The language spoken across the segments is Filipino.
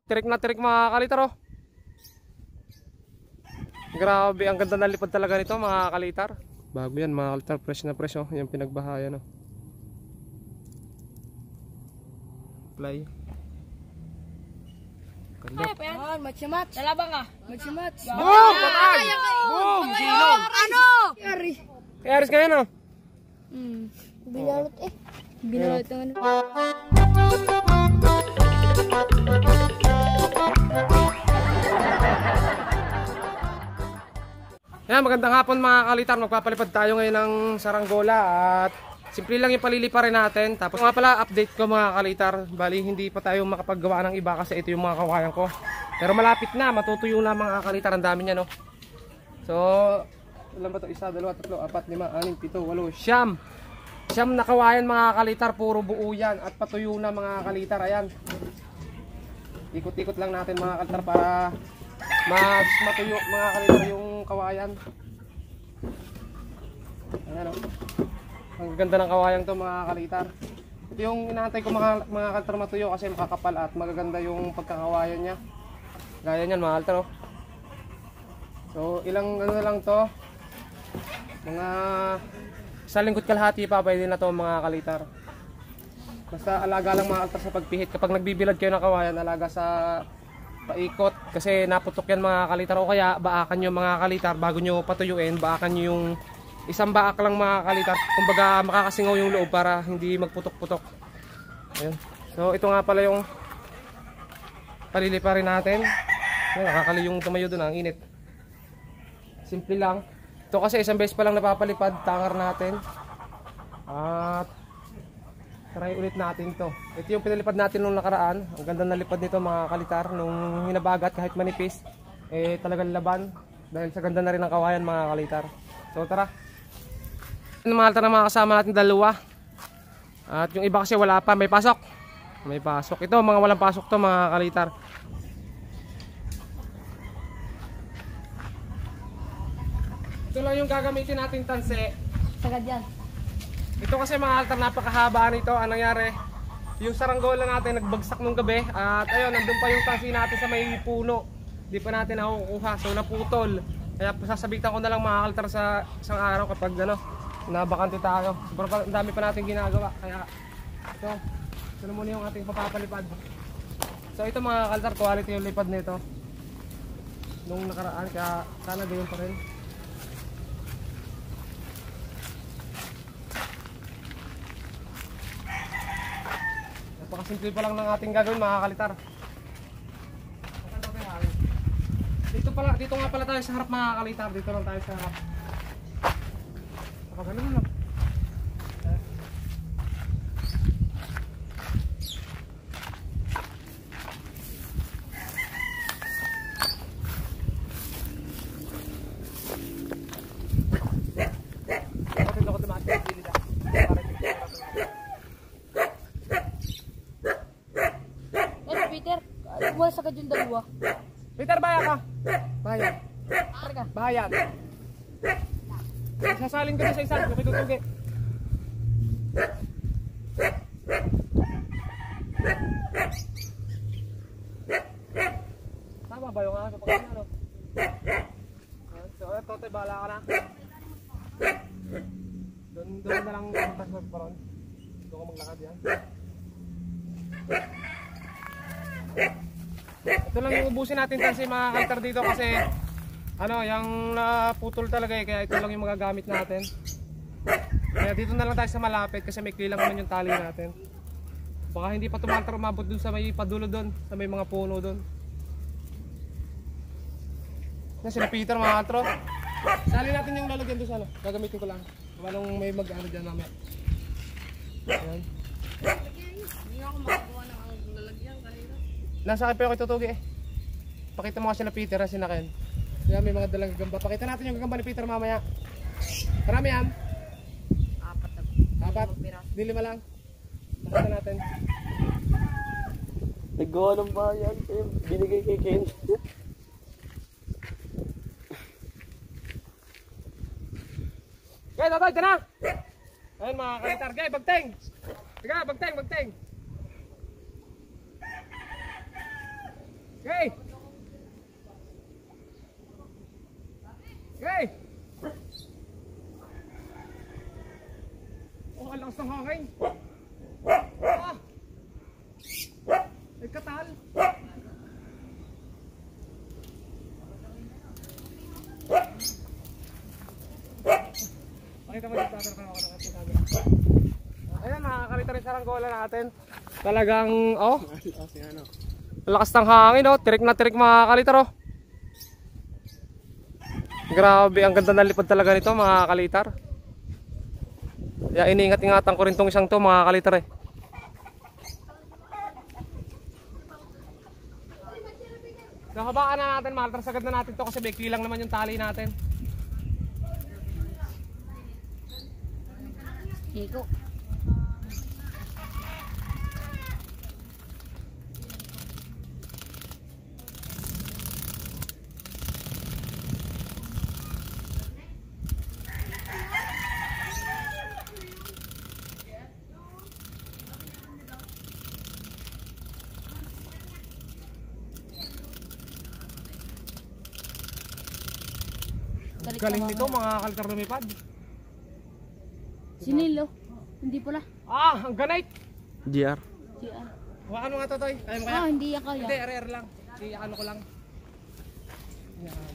Tirik na tirik mga kalitar oh. Grabe, ang ganda ng lipad talaga nito mga kalitar. Bago yan mga kalitar, fresh na fresh oh. Yung pinagbahayan oh. Play. Ganda. Ay, matyamat. Lalabang ka. Matyamat. Boom! Patay! Boom! Silong! Ano? Yari. Kaya aris ngayon oh. Binalot eh. Binalot ang ano. Yan, magandang hapon mga kalitar. Magpapalipad tayo ngayon ng saranggola at simple lang yung palilipa rin natin. Tapos nga pala update ko mga kalitar. Bali hindi pa tayo makapaggawa ng iba kasi ito yung mga kawayan ko. Pero malapit na, matutuyo na mga kalitar. Ang dami niya no. So, ilan ba ito? 1, 2, 3, 4, 5, 6, 7, 8, 9, 10. Siyam na kawayan mga kalitar. Puro buo yan at patuyo na mga kalitar. Ayan. Ikot-ikot lang natin mga kalitar para mas matuyo mga kalitar yung kawayan. Ayan o. Ang ganda ng kawayan to mga kalitar. Ito yung inaantay ko mga kalitar matuyo kasi makakapal at magaganda yung pagkakawayan niya. Gaya niyan mga kalitar o. So ilang ano lang to. Mga sa lingkod kalahati pa pwede na to mga kalitar. Basta alaga lang mga kalitar sa pagpihit. Kapag nagbibilad kayo ng kawayan, alaga sa paikot kasi naputok yan mga kalitar o kaya baakan nyo mga kalitar bago nyo patuyuin, baakan nyo yung isang baak lang mga kalitar, kumbaga makakasingaw yung loob para hindi magputok-putok. Ayun. So ito nga pala yung palilipa rin natin. Ayun, nakakali yung tumayo doon, ang init. Simple lang ito kasi isang beses pa lang napapalipad, tangar natin at try ulit natin to. Ito yung pinalipad natin nung nakaraan. Ang ganda na lipad nito mga kalitar. Nung hinabagat kahit manipis, eh talagang laban. Dahil sa ganda na rin ng kawayan mga kalitar. So tara. Yung mga kalitar na mga kasama natin dalawa. At yung iba kasi wala pa. May pasok. May pasok. Ito mga walang pasok to mga kalitar. Ito lang yung gagamitin natin tanse. Sagad yan. Ito kasi mga kalitar, napakahaba nito. Ang nangyari, yung saranggola natin nagbagsak nung gabi. At ayun, nandun pa yung tansi natin sa may puno. Di pa natin nakukuha. So naputol. Kaya sasabitan ko na lang mga kalitar sa isang araw kapag ano, nabakante tayo. Sobrang dami pa natin ginagawa. Kaya ito na muna yung ating papapalipad. So ito mga kalitar, quality yung lipad nito nung nakaraan. Kaya sana gayon pa rin. Napakasimple pa lang ng ating gagawin mga kalitar. Dito nga pala tayo sa harap mga kalitar. Dito lang tayo sa harap. Napakagaling lang. Peter, wala sagad yung dalawa. Peter, bayan ka. Bayan. Arga. Bayan. Sasalin ko na sa isang. Yung pitutugi. Tama ba yung ano? Ano? So, Totoy, bahala ka na. Doon na lang tas magparon. Doon ka maglakad yan. Ito lang yung ubusin natin kasi mga kalitar dito kasi ano, yung naputol talaga eh, kaya ito lang yung magagamit natin. Kaya dito na lang tayo sa malapit kasi may lang naman yung tali natin. Baka hindi pa tumatar umabot dun sa may padulo dun, sa may mga puno dun. Yan sila Peter mga katro. Sali natin yung lalagyan doon sa ano, gagamitin ko lang. Walang may mag-ano dyan namin. Ayan. Hindi ako makakuha ng lalagyan kanina. Nasa akin pero tutugi eh. Pakita mo kasi na Peter na sinakin. Yan may mga dalang gagamba. Pakita natin yung gagamba ni Peter mamaya. Marami yan. 4. Di 5 lang. Pakita natin. Nagawa ng bayan. Binigay kay Ken. Gaya, tatay, na! Ayun mga kalitar. Gaya, bagteng! Tiga, bagteng! Okay. Okay. Oh, ang lakas ng hangin. Ah. Ay, katal. Pakita mo dito, tatara ako ng ating camera. Ayan, nakakalita rin sa ranggola natin. Talagang, oh. Lakas ng hangin, oh. Tirik na tirik mga kalitar, oh. Grabe, ang ganda ng lipad talaga nito mga kalitar. Kaya iniingat-ingatan ko rin tong isang to mga kalitar eh. Nahabaan na natin, mahal. Sagad na natin to kasi baikli lang naman yung tali natin. Hiko. Galing nito mga kalitar lumipad. Sinilo. Hindi pala. Ah, ang ganay. GR. GR. Ano nga to, Toy? Kaya mo kaya? Ah, hindi yan kaya. Hindi, RR lang. Hindi, ano ko lang. Yan.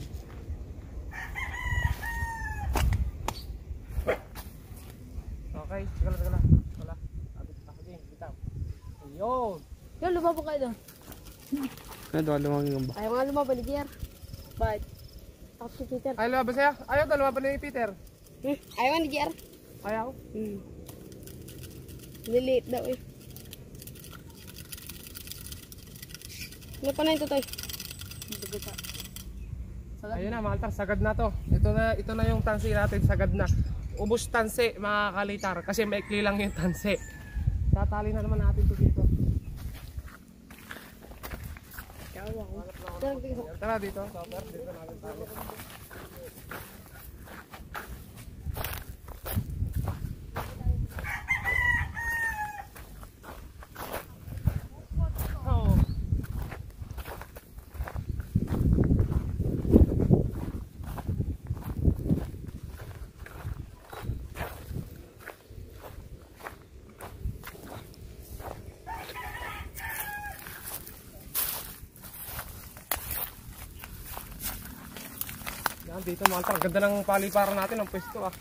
Okay, sige lang. Wala. Abit pa kasi, bitaw. Ayun. Yan, lumabo kayo doon. Ano, lumangin ang ba? Ayaw nga lumabo ni GR. Bakit? Ako si Peter. Ay, lumabas siya? Ayaw to, lumaban ni Peter. Ayaw nga ni GR. Ayaw? Liliit daw eh. Ano pa na ito, Toy? Ayun na, mga altar, sagad na to. Ito na yung tansi natin, sagad na. Ubus tansi, mga kalitar, kasi maikli lang yung tansi. Tatali na naman natin to dito. Tara dito, Topper, dito natin tali. Oh. Yan, dito mga altar, ganda ng paliparan natin ang pwesto ah.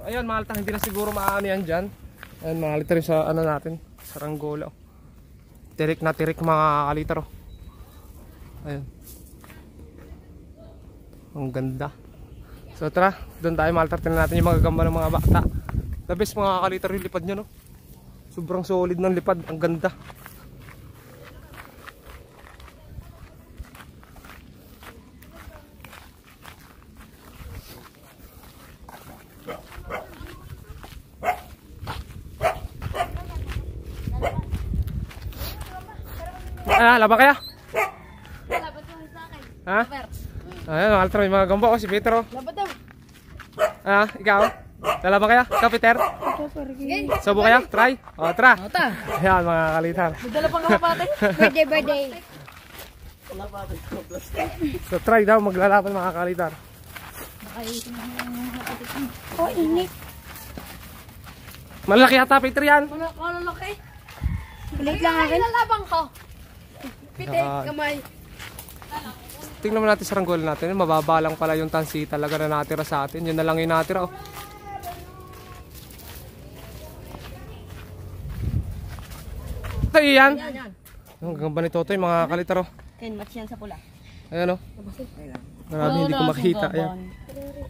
So, ayun mga altar, hindi na siguro maaano yan dyan. Ayun mga kalitar yung sa ano natin, sa ranggola. Oh. Tirik na tirik mga kalitar. Oh. Ayun. Ang ganda. So tara, doon tayo mga altar, tingnan natin yung mga gagamba ng mga bata. The best mga kalitar yung lipad nyo, no? Sobrang solid ng lipad, ang ganda. Ah, laba kaya? Labat mo sa akin. Ha? Ayun, mga altar, may mga gamba. Oh, si Peter, oh. Labat daw. Ah, ikaw? Laba kaya? Ikaw, Peter? Sige. Subo kaya? Try? O, tara. Ota. Ayan, mga kalitar. Dala pang kapatid. Birthday. So, try daw, maglalaban mga kalitar. Oh, init. Malaki yata, Peter, yan. Malalaki. Kulit lang akin. Lalabang ko. Pite, Saka- kamay. Tingnan mo natin sa ranggol natin. Mababa lang pala yung tansi talaga na natira sa atin. Yun na lang yung natira. Oh. Ito yan. Ang ganda ni Totoy mga kalitar. Oh. Ken, match yan sa pula. Ayan, oh. Marami hindi ko makita. Ayan.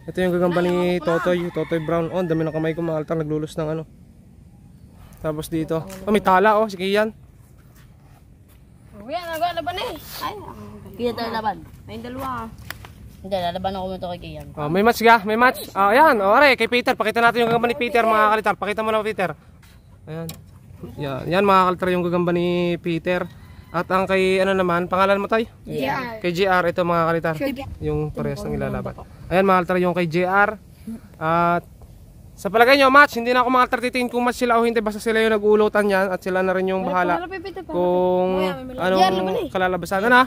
Ito yung gagamba ni Totoy. Totoy Brown. Oh, dami ng kamay ko mga kalitar. Naglulus ng ano. Tapos dito. Oh, may tala. Oh, sige yan. Kuya, nagalaban eh. Ay, Kaya tayo laban. ay dalawa. Hindi, lalaban ako mo ito kay Kian. Oh, may match ka? May match? Ayan, ore, kay Peter. Pakita natin yung gagamba ni Peter, mga kalitar. Pakita mo na, Peter. Ayan. Yan, mga kalitar, yung gagamba ni Peter. At ang kay, ano naman, pangalan mo tayo? Yeah. Kay JR, ito mga kalitar. Yung parehas ng ilalaban. Ayan, mga kalitar, yung kay JR. At sa palagay nyo, match, hindi na ako mga kalitar titingin kung match sila o hindi. Basta sila yung nag-uulutan yan at sila na rin yung bahala kung anong kalalabasan. Ano?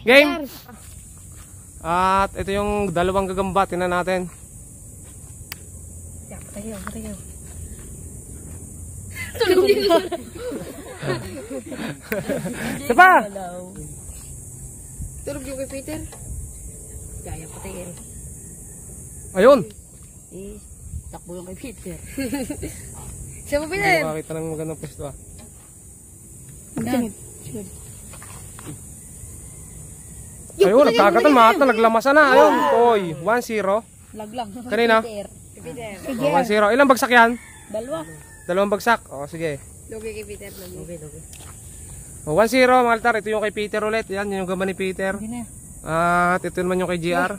Game! At ito yung dalawang gagamba, tingnan natin. Isa pa! Tulog yung kay Peter. Kaya patingin. Ayun! Eh, takbo yung kay Peter. Siya mo Hindi Peter. makakita ng magandang pwesto ah. Ayun, nagkagatan mga ito, naglamasan na. Ayun, oy, 1-0. Laglag. Kanina? Peter. Oh, 1-0. Ilang bagsak yan? Dalawa. Dalawang bagsak. O, sige. Lugi kay Peter. Okay, okay. O, 1-0 mga altar. Ito yung kay Peter ulit. Yan, yung gamba ni Peter. At ito naman yung kay GR.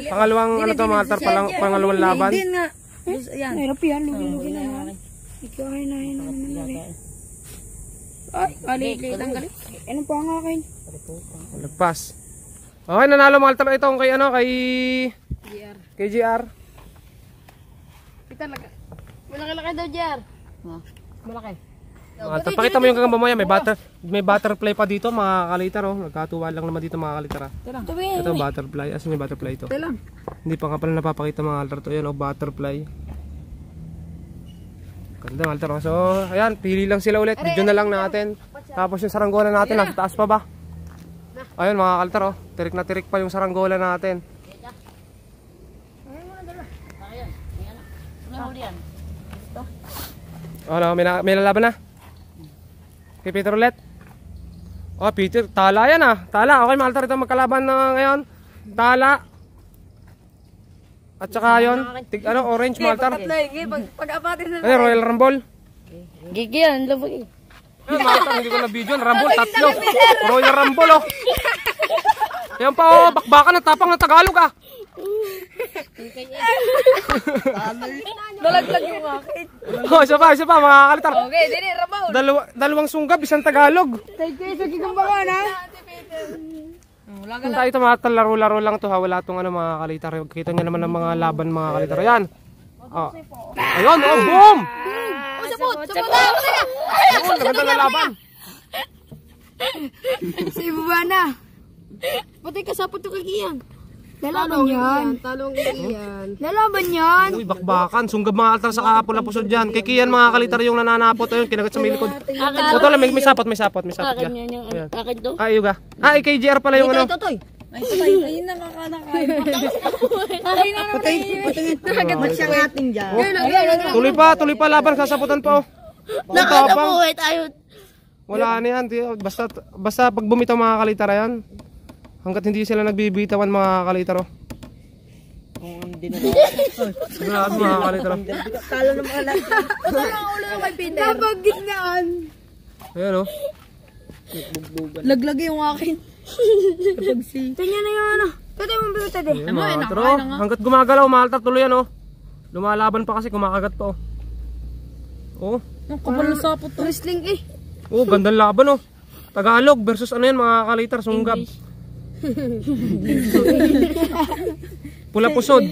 Pangalawang ano to mga altar, pangalawang laban. Hindi nga. Yan. Mahirap yan. Lugi naman. Ikaw ay naman. Ay, galit ang galit. Anong pa nga akin? Lagpas. Okay, nanalo mga altar. Ito kay ano, kay JR. kay GR. Peter, malaki-laki daw JR. Malaki. Mga altar, pakita mo yung gagamba mo yan. May butterfly pa dito mga kalitar. Oh. Nagkatuwa lang naman dito mga kalitar. Ah. Ito butterfly. Asan yung butterfly ito? Hindi pa nga pala napapakita mga altar to. Yan o, butterfly. Ganda mga altar. So, ayan, pili lang sila ulit. Video na lang natin. Tapos yung saranggola natin, nasa taas pa ba? Ayun mga kaltar. Oh. Tirik na tirik pa yung saranggola natin. Nahuli yan. Ano, may lalaban na? Kay Peter ulit? Oh, Peter, tala yan ah. Tala. Okay, mga altar, ito magkalaban na ngayon. Tala. At saka yun, orange, mga altar. Pag-apatin na. Ano, Royal Rumble? Gigi yan, labag eh. Ayun, mga altar, hindi ko na video. Rumble, tatlo. Royal Rumble, oh. Yan pa, oh, bakbakan ng tapang ng Tagalog ah. Nalaglag yung akin. Oh, isa pa, mga kalitar. Okay, dili, rabaw. Dalawang sunggab, isang Tagalog. Tayo kayo sa gigambangan ha. Tayo ito mga laro-laro lang to ha. Wala itong ano mga kalitar. Kita nyo naman ng mga laban mga kalitar. Ayan. Oh. Ayun, oh, boom! Sabot na. Ayun, naganda na laban. Si Bubana. Pati kasapot yung kagiyan. Lalaban yan. Talong kagiyan. Lalaban yan. Uy, bakbakan. Sunggab mga altar sa kahapon na pusod dyan. Kay Kian mga kalitar yung nananapot. Ayun, kinagat sa may likod. Ito lang, may sapot ka. Akin yan yung akin to. Ay, yung ka. Ah, kay JR pala yung ano. Ay, ayun nakakakain. Ay, Nakagat na siya ating dyan. Tuloy pa laban. Sasaputan pa oh. nakakabuhay tayo. Wala na yan. Basta pag bumitaw mga kalitar yan. Hanggat hindi sila nagbibitawan mga kalitar oh. Grabe mga kalitar oh. Talo ng mga lahat. Napagignan. Ayan oh. Laglag yung akin. Tingnan na yung ano. Pwede mo ba ito Ayan, mga kalitar oh. Hanggat gumagalaw mga kalitar tuloy yan oh. Lumalaban pa kasi kumakagat pa oh. Oh. Ang kapal na sapot to. Wrestling eh. Oh, gandang laban oh. Tagalog versus ano yan mga kalitar, sunggab. Pula pusod.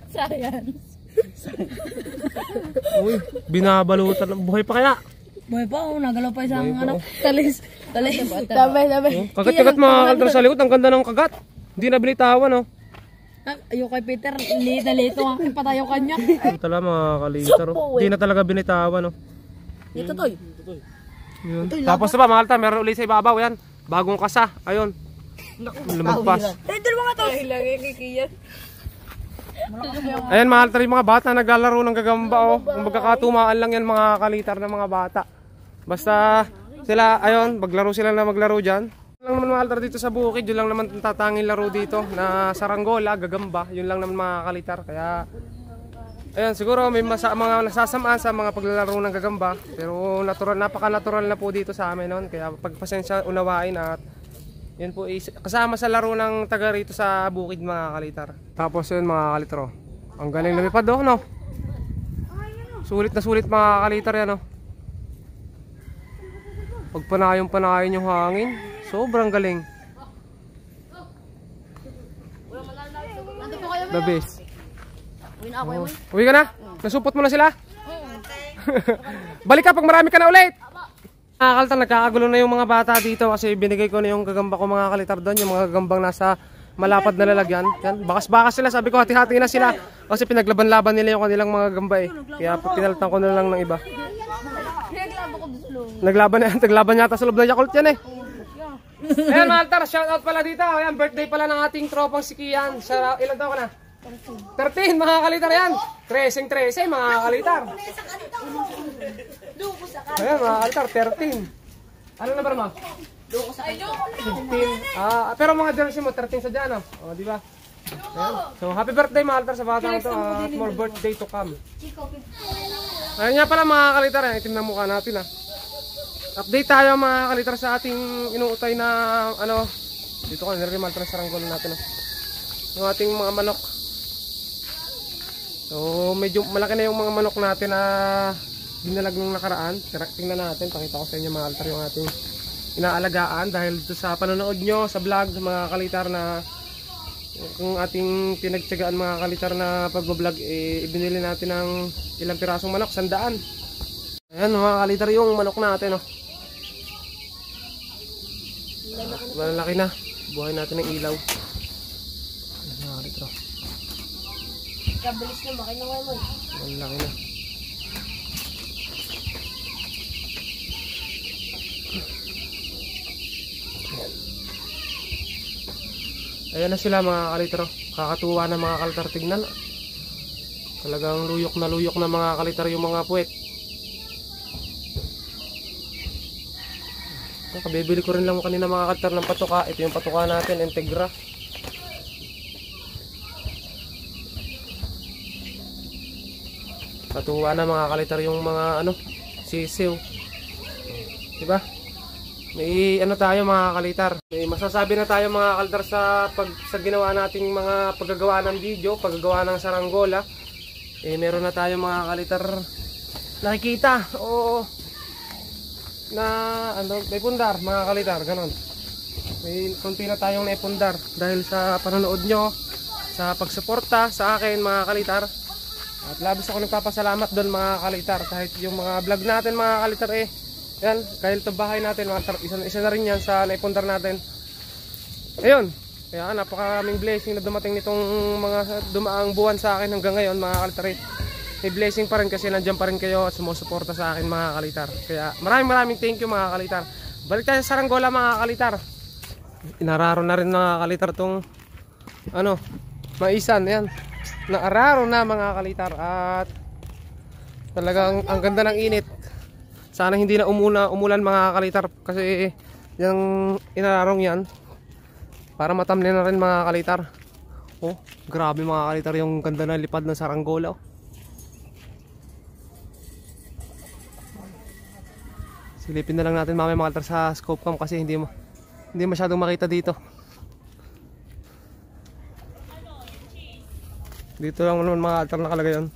Science. Uy, binabalutan. Buhay pa kaya? Buhay pa oh, nagalaw pa isang Buhay pa, ano. oh. Talis. Sabay. Oh, kagat-kagat mga kalitar sa likod. Ang ganda ng kagat. Hindi na binitawan oh. Ayoko kay Peter, liit na liit ang aking patayo kanya. Ito talaga mga kalitar oh. Hindi na talaga binitawan oh. Dito toy. Yun. Tapos na ba mga kalitar, meron ulit sa ibabaw yan. Bagong kasa. Ayun. Lumagpas. Tayo dalawa nga to. Lagi kikiyan. Ayan mga kalitar, yung mga bata naglalaro ng gagamba oh. Kung magkakatumaan lang yan mga kalitar ng mga bata. Basta sila, ayun, maglaro sila na maglaro dyan. Yun lang naman mga kalitar dito sa bukid, yun lang naman tatanging laro dito na saranggola, gagamba. Yun lang naman mga kalitar. Kaya Ayan, siguro may mga nasasamaan sa mga paglalaro ng gagamba. Pero natural, napaka-natural na po dito sa amin noon. Kaya pagpasensya, unawain at yun po kasama sa laro ng taga rito sa bukid mga kalitar. Tapos yun mga kalitar, oh. Ang galing lumipad, oh, no? Sulit na sulit mga kalitar yan, oh. Pagpanayon-panayon yung hangin. Sobrang galing. The best. Oh. Uwi ka na? Nasupot mo na sila? Balik ka pag marami ka na ulit. Kalitar, nagkakagulo na yung mga bata dito kasi binigay ko na yung gagamba ko mga kalitar doon. Yung mga gagambang nasa malapad na lalagyan. Yan. Bakas-bakas sila. Sabi ko hati-hati na sila. Kasi pinaglaban-laban nila yung kanilang mga gagamba eh. Kaya pinalitan ko na lang ng iba. Naglaban yata sa loob ng Yakult yan eh. Ayan mga kalitar, shoutout pala dito. Ayan, birthday pala ng ating tropang si Kian. Ilan taon ka na? 13 mga kalitar yan. 13 mga kalitar. Ayan mga kalitar, 13. Ano number mo? 15. Pero mga jersey mo, 13 sa dyan, oh, di ba? So happy birthday mga kalitar sa bata ito at more birthday to come. Ayan nga pala mga kalitar, itim na mukha natin Update tayo mga kalitar sa ating inuutay na ano. Dito ka, nire-remal sa saranggola natin yung ating mga manok. So medyo malaki na yung mga manok natin na binalag ng nakaraan. Tingnan natin, pakita ko sa inyo mga kalitar yung ating inaalagaan. Dahil dito sa panonood nyo sa vlog sa mga kalitar na kung ating pinagtyagaan mga kalitar na pagbablog, ibinili natin ng ilang pirasong manok, 100. Ayan mga kalitar yung manok natin, oh. Malalaki na. Buhay natin ng ilaw. Ayan mga kalitar, Kabilis na makinaway mo. malalaki na. Ayan na sila mga kalitar. Kakatuwa na mga kalitar, tignan. Talagang luyok na mga kalitar yung mga puwet. Kabibili ko rin lang kanina mga kalitar ng patuka. Ito yung patuka natin, Integra. Katuwa na mga kalitar yung mga ano, sisiw. Diba? May ano tayo mga kalitar. May masasabi na tayo mga kalitar sa ginawa nating mga paggagawa ng video, paggagawa ng saranggola. Meron na tayo mga kalitar nakikita. Oo. Na ano, may pundar mga kalitar, ganon. May konti na tayong naipundar dahil sa panonood nyo, sa pagsuporta sa akin mga kalitar. At labis ako nagpapasalamat doon mga kalitar. Kahit yung mga vlog natin mga kalitar yan, kahit ito bahay natin mga kalitar, isa na rin yan sa naipundar natin. Ayun, kaya napakaraming blessing na dumating nitong mga dumaang buwan sa akin hanggang ngayon mga kalitar. May blessing pa rin kasi nandiyan pa rin kayo at sumusuporta sa akin mga kalitar. Kaya maraming thank you mga kalitar. Balik tayo sa saranggola mga kalitar. Inararo na rin mga kalitar tong ano, maisan, yan. Naararo na mga kalitar at talagang ang ganda ng init. Sana hindi na umulan mga kalitar kasi yung inararong yan para matamlin na rin mga kalitar. Oh, grabe mga kalitar yung ganda na lipad ng saranggola. Silipin na lang natin mamaya mga kalitar sa scope cam kasi hindi masyadong makita dito. Dito lang naman mga kalitar nakalagay yun.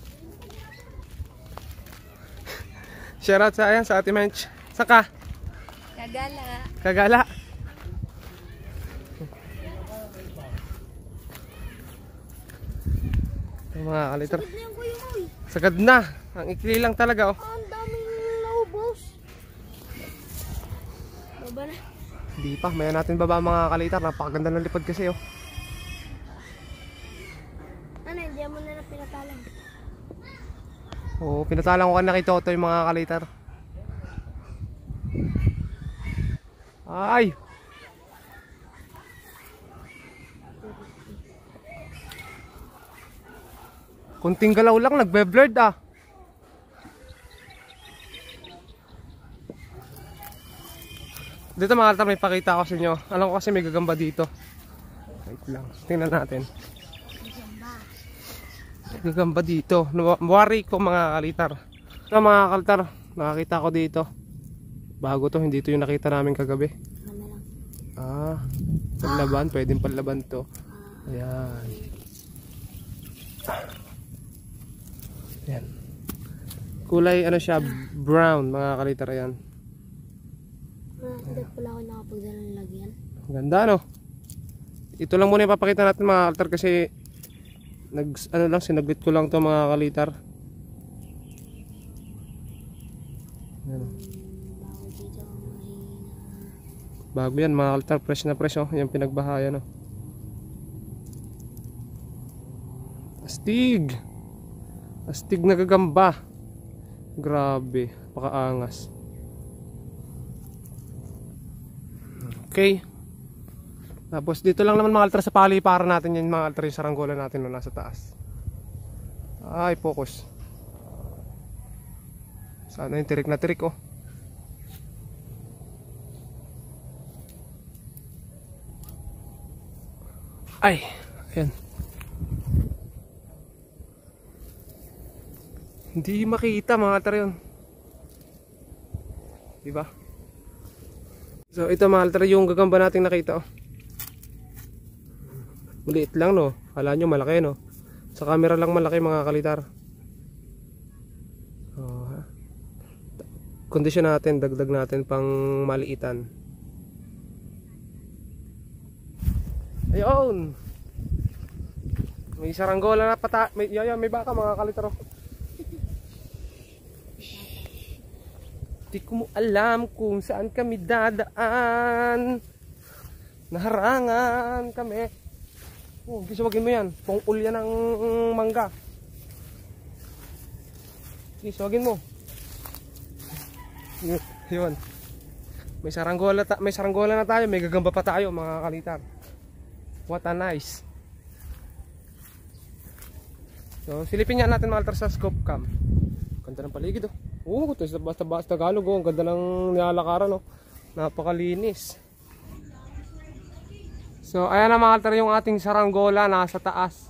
Shoutout sa ayan sa Ate Mench. Saka? Kagala. Mga kalitar. Sagad na. Ang ikli lang talaga, oh. Ang daming naubos. Baba na. Hindi pa, maya natin baba mga kalitar. Napakaganda ng lipad kasi, oh. Ano, hindi mo na pinatalang. Oo, pinatalang ko kanina kay Toto yung mga kalitar. Ay! Kunting galaw lang, nagbe-blurred Dito mga kalitar, may pakita ako sa inyo. Alam ko kasi may gagamba dito. Wait lang, tingnan natin. Gagamba dito. Wari ko mga kalitar. Ito mga kalitar, nakakita ko dito. Bago to, hindi to yung nakita namin kagabi. Panlaban, pwedeng panlaban to. Ayan. Ayan. Kulay ano siya, brown mga kalitar yan. Hindi pala ako nakapagdala ng lagyan. Ganda no? Ito lang muna ipapakita natin mga kalitar kasi sinaglit ko lang to mga kalitar. Ayan. Bago yan mga kalitar, fresh na fresh oh. Yung pinagbahayan oh. Astig! Astig na gagamba. Grabe, pakaangas. Okay. Tapos dito lang naman mga kalitar sa paliparan natin yan mga kalitar, yung saranggola natin no, nasa taas. Ay, focus. Sana yung tirik na tirik oh. Ay, ayan. Hindi makita mga kalitar yun. Diba? So ito mga kalitar yung gagamba nating nakita oh. Maliit lang no. Kala nyo malaki no. Sa camera lang malaki mga kalitar. Kondisyon natin, dagdag natin pang maliitan. Ayun. May saranggola na may baka mga kalitar oh. Di ko mo alam kung saan kami dadaan. Naharangan kami. Oh, gisawagin mo yan. Pungkul yan ng mangga. Gisawagin mo. Yun. May saranggola na tayo. May gagamba pa tayo mga kalitar. What a nice. So, silipin nga natin mga kalitar sa scope cam. Ganda ng paligid oh. Ito basta Tagalog oh. Ang ganda ng nilalakaran oh. Napakalinis. So ayan na mga kalitar yung ating saranggola nasa taas.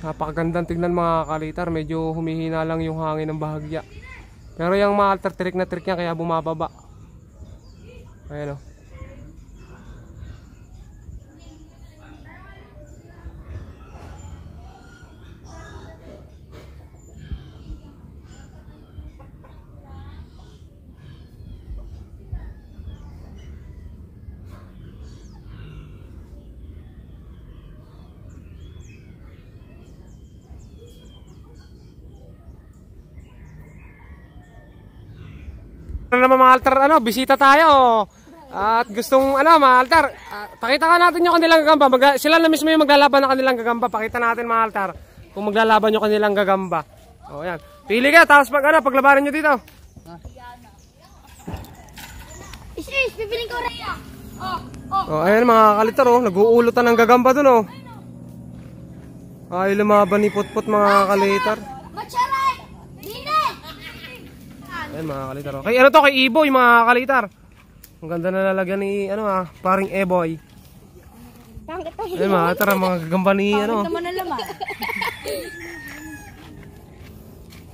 Napakagandang tignan mga kalitar. Medyo humihina lang yung hangin ng bahagya. Pero yung mga kalitar tirik na tirik niya kaya bumababa. Ayan oh. Naman mga altar, bisita tayo. At gustong mga altar, pakita ka natin yung kanilang gagamba. Sila na mismo yung maglalaban ng kanilang gagamba. Pakita natin mga altar kung maglalaban yung kanilang gagamba. O yan. Pili ka, tapos paglabanan nyo dito. Is, pipiling ko rin. Ayan mga kalitar nag-uulutan ng gagamba dun oh. Ay lumaban ni Putput mga kalitar. Matcharay! Dine! Ayan mga kalitar oh. Kay ano to, kay Iboy mga kalitar. Ang ganda na lalagyan ni paring Eboy. Ayan mga kalitar, mga gagamba ni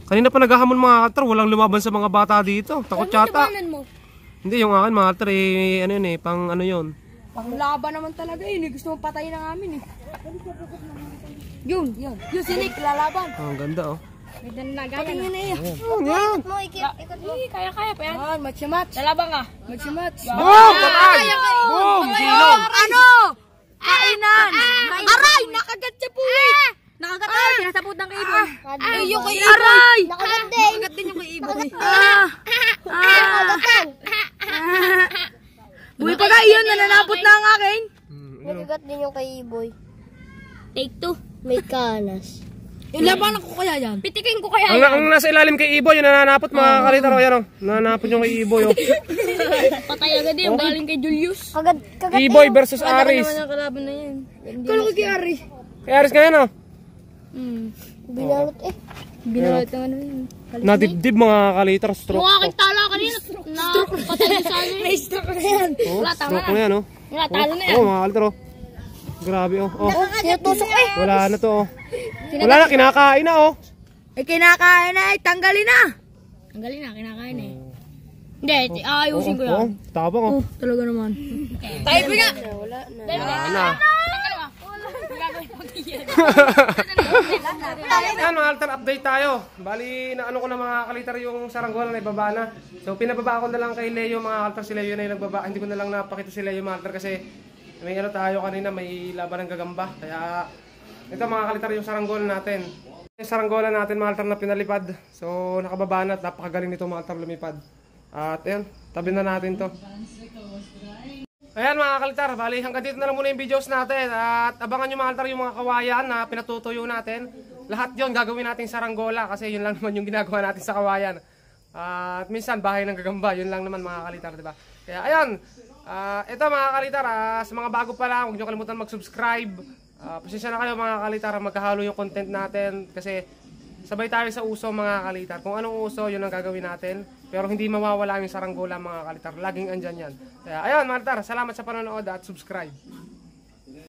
Kanina pa naghahamon mga kalitar, walang lumaban sa mga bata dito. Takot yata. Hindi, yung akin mga kalitar pang ano yun. Panglaban naman talaga yun. Gusto mong patayin na namin eh. Yun. Yung sinik, lalaban. Ang ganda oh. May danagayan na Yan. Ikot mo. Kaya pa yan. Match-match. Lalaban ka. Match-match. Boom! Patay! Boom! Silong! Kainan! Aray! Nakagat siya po eh! Nakagat tayo. Sinasapot ng kay Iboy. Ay, yung kay Iboy. Aray! Nakagat din. Nakagat din yung kay Iboy. Nakagatan. Buhay pa ka iyon. Nananapot na ang akin. Nakagat din yung kay Iboy. Take 2. May kanas. Labanan ko kaya yan. Pitikin ko kaya Ang nasa ilalim kay Iboy, yung nananapot mga kalitar oh. Yan oh. Nananapot yung kay Iboy oh. Patay agad yun. Galing kay Julius. Kagat Iboy versus Aris. Naman ang kalaban na yan. Kala ko kay Aris. Kay Aris ngayon oh. Binalot eh. Binalot naman yun. Nadibdib mga kalitar, stroke. Yung aking tala kanina. Patay sa ano yun. May stroke na yan. Stroke na yan oh. Natalo na yan. Oo mga kalitar oh. Grabe oh. Oh, Tinutusok eh. wala na to oh. Wala na, kinakain na oh. Eh, kinakain na eh. Tanggalin na. Tanggalin na, kinakain eh. Hindi, ayusin ko yan. Oh, tabang oh. Talaga naman. Tayo ko na. Wala na. Yan mga altar, update tayo. Bali, na ano ko na mga kalitar yung saranggola na ibaba na. So pinababa ko na lang kay Leo mga altar. Si Leo na yung nagbaba. Hindi ko na lang napakita si Leo mga altar kasi may ano tayo kanina, may laban ng gagamba. Kaya ito mga kalitar yung saranggola natin. Yung saranggola natin mga altar na pinalipad. So nakababa na at napakagaling nito mga altar lumipad. At ayan, tabi na natin to. Ayan mga kalitar, bali hanggang dito na lang muna yung videos natin. At abangan nyo mga kalitar yung mga kawayan na pinatutuyo natin. Lahat yon gagawin natin saranggola kasi yun lang naman yung ginagawa natin sa kawayan. At minsan bahay ng gagamba, yun lang naman mga kalitar, diba? Kaya ayan, ito mga kalitar, sa mga bago pa lang, huwag nyo kalimutan mag-subscribe. Pasensya na kayo mga kalitar, magkahalo yung content natin kasi sabay tayo sa uso mga kalitar. Kung anong uso, yun ang gagawin natin. Pero hindi mawawala yung saranggola mga kalitar. Laging andyan yan. Kaya ayun mga kalitar, salamat sa panonood at subscribe.